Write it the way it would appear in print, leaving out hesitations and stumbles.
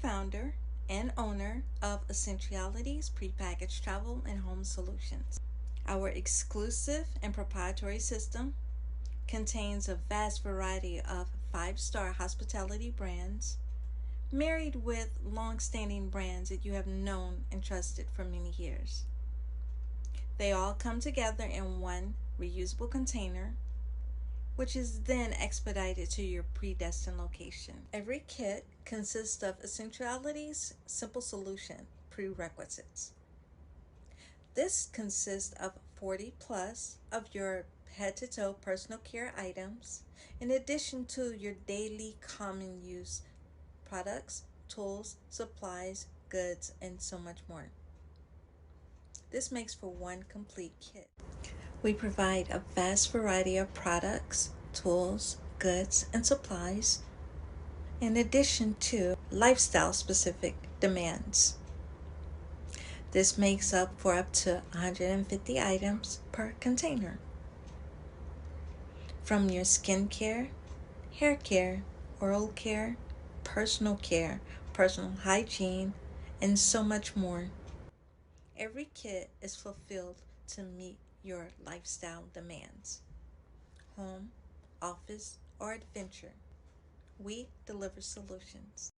founder and owner of Essentialities Prepackaged Travel and Home Solutions. Our exclusive and proprietary system contains a vast variety of five-star hospitality brands, married with long-standing brands that you have known and trusted for many years. They all come together in one reusable container, which is then expedited to your predestined location. Every kit consists of Essentialities Simple Solution prerequisites. This consists of 40 plus of your head-to-toe personal care items, in addition to your daily common use products, tools, supplies, goods, and so much more. This makes for one complete kit. We provide a vast variety of products, tools, goods, and supplies, in addition to lifestyle-specific demands. This makes up for up to 150 items per container. From your skincare, hair care, oral care, personal hygiene, and so much more. Every kit is fulfilled to meet your lifestyle demands. Home, office, or adventure, we deliver solutions.